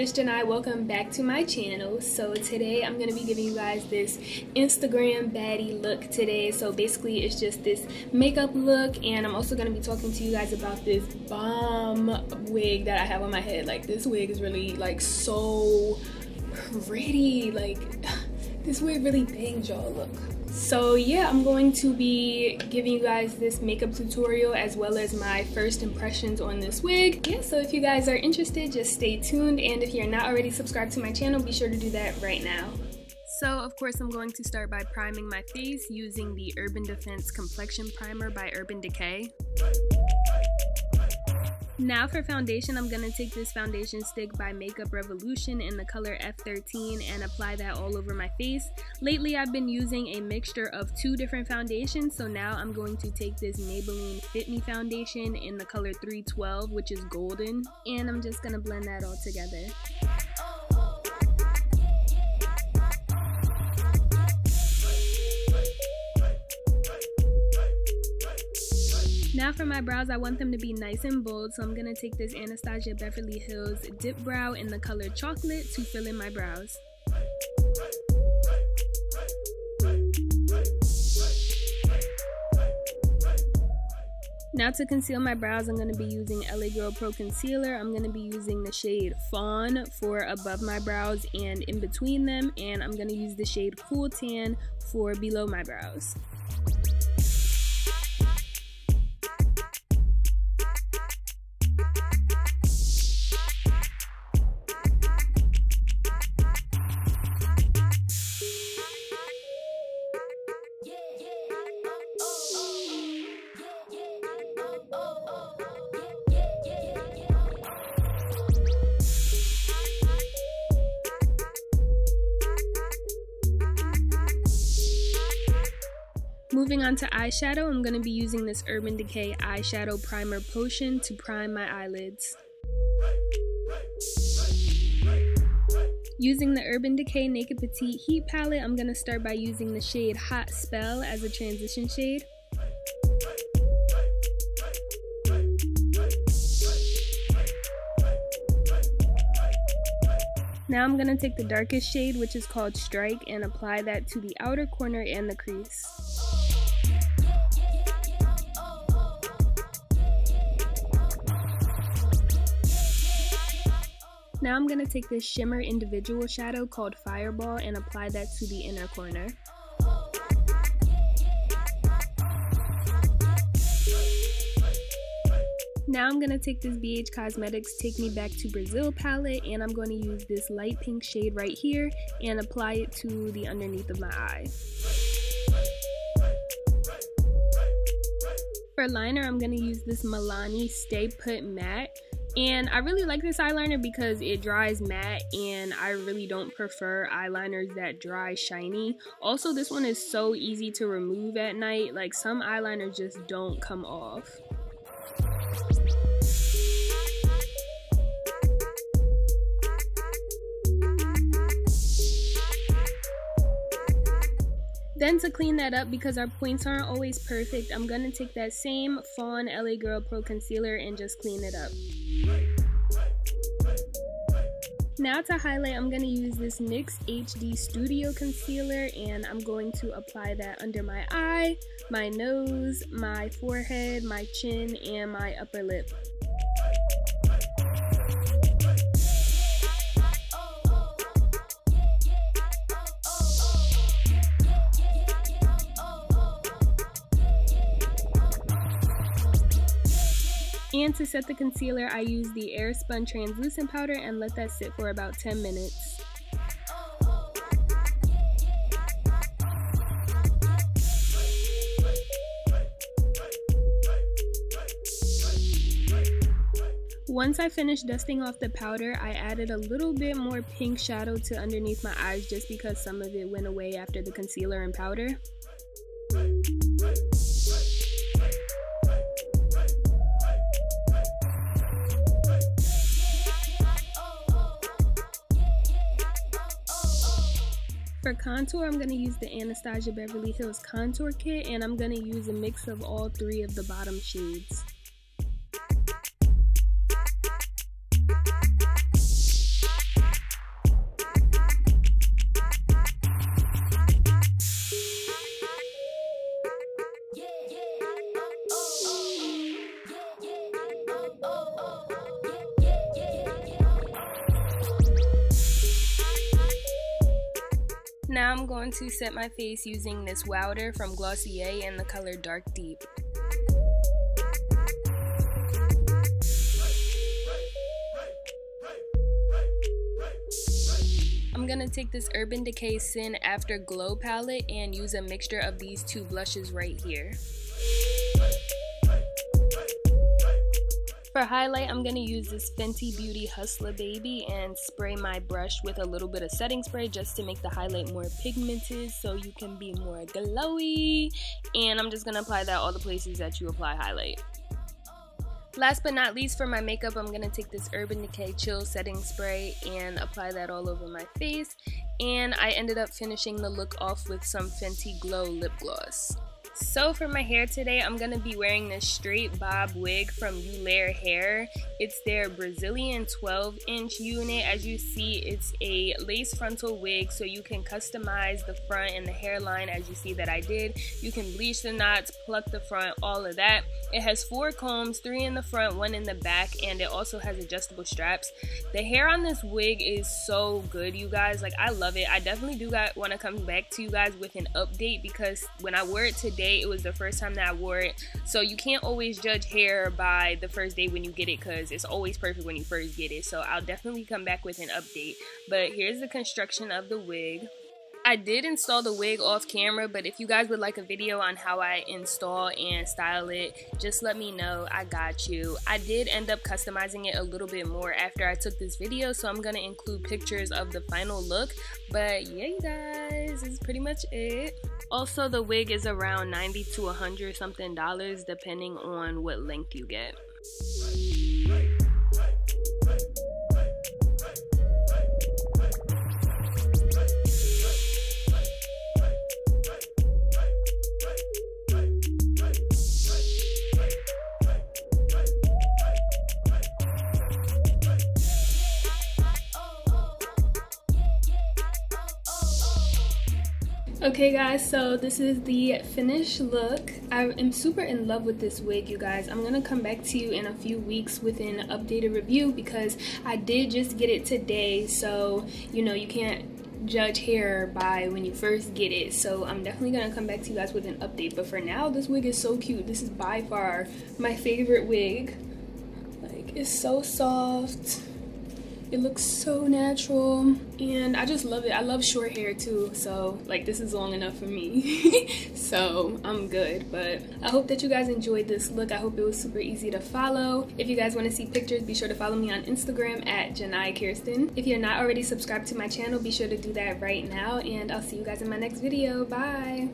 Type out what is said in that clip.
it's Janai. Welcome back to my channel. So today I'm going to be giving you guys this Instagram baddie look today. So basically it's just this makeup look, and I'm also going to be talking to you guys about this bomb wig that I have on my head. Like, this wig is really like so pretty. Like, this wig really bangs, y'all. Look. So yeah, I'm going to be giving you guys this makeup tutorial as well as my first impressions on this wig. Yeah, so if you guys are interested, just stay tuned, and if you're not already subscribed to my channel, be sure to do that right now. So of course I'm going to start by priming my face using the Urban Defense Complexion Primer by Urban Decay. Now for foundation, I'm going to take this foundation stick by Makeup Revolution in the color F13 and apply that all over my face. Lately I've been using a mixture of 2 different foundations, so now I'm going to take this Maybelline Fit Me foundation in the color 312, which is golden, and I'm just going to blend that all together. Now for my brows, I want them to be nice and bold, so I'm going to take this Anastasia Beverly Hills Dip Brow in the color Chocolate to fill in my brows. Now to conceal my brows, I'm going to be using LA Girl Pro Concealer. I'm going to be using the shade Fawn for above my brows and in between them, and I'm going to use the shade Cool Tan for below my brows. Moving on to eyeshadow, I'm going to be using this Urban Decay Eyeshadow Primer Potion to prime my eyelids. Using the Urban Decay Naked Petite Heat Palette, I'm going to start by using the shade Hot Spell as a transition shade. Now I'm going to take the darkest shade, which is called Strike, and apply that to the outer corner and the crease. Now I'm going to take this shimmer individual shadow called Fireball and apply that to the inner corner. Now I'm going to take this BH Cosmetics Take Me Back to Brazil palette, and I'm going to use this light pink shade right here and apply it to the underneath of my eye. For liner, I'm going to use this Milani Stay Put Matte. And I really like this eyeliner because it dries matte, and I really don't prefer eyeliners that dry shiny. Also, this one is so easy to remove at night. Like, some eyeliners just don't come off. Then to clean that up, because our points aren't always perfect, I'm going to take that same Fawn LA Girl Pro Concealer and just clean it up. Now to highlight, I'm going to use this NYX HD Studio Concealer, and I'm going to apply that under my eye, my nose, my forehead, my chin, and my upper lip. And to set the concealer, I use the Airspun Translucent Powder and let that sit for about 10 minutes. Once I finished dusting off the powder, I added a little bit more pink shadow to underneath my eyes just because some of it went away after the concealer and powder. For contour, I'm going to use the Anastasia Beverly Hills Contour Kit, and I'm going to use a mix of all 3 of the bottom shades. Now I'm going to set my face using this Eullair from Glossier in the color Dark Deep. I'm gonna take this Urban Decay Sin After Glow palette and use a mixture of these two blushes right here. For highlight, I'm going to use this Fenty Beauty Hustler Baby and spray my brush with a little bit of setting spray just to make the highlight more pigmented so you can be more glowy. And I'm just going to apply that all the places that you apply highlight. Last but not least, for my makeup, I'm going to take this Urban Decay Chill Setting Spray and apply that all over my face. And I ended up finishing the look off with some Fenty Glow Lip Gloss. So for my hair today, I'm going to be wearing this straight bob wig from Eullair Hair. It's their Brazilian 12-inch unit. As you see, it's a lace frontal wig, so you can customize the front and the hairline as you see that I did. You can bleach the knots, pluck the front, all of that. It has 4 combs, 3 in the front, 1 in the back, and it also has adjustable straps. The hair on this wig is so good, you guys. Like, I love it. I definitely do want to come back to you guys with an update because when I wore it today, it was the first time that I wore it. So you can't always judge hair by the first day when you get it because it's always perfect when you first get it. So I'll definitely come back with an update. But here's the construction of the wig. I did install the wig off camera, but if you guys would like a video on how I install and style it, just let me know. I got you. I did end up customizing it a little bit more after I took this video, so I'm going to include pictures of the final look. But yeah, you guys, this is pretty much it. Also, the wig is around $90 to $100 something depending on what length you get. Okay guys, so this is the finished look. I am super in love with this wig, you guys. I'm gonna come back to you in a few weeks with an updated review because I did just get it today, so you know you can't judge hair by when you first get it. So I'm definitely gonna come back to you guys with an update, but for now this wig is so cute. This is by far my favorite wig. Like, it's so soft. It looks so natural and I just love it. I love short hair too, so like this is long enough for me. So I'm good, but I hope that you guys enjoyed this look. I hope it was super easy to follow. If you guys want to see pictures, be sure to follow me on Instagram at Janai Kirsten. If you're not already subscribed to my channel, be sure to do that right now, and I'll see you guys in my next video. Bye.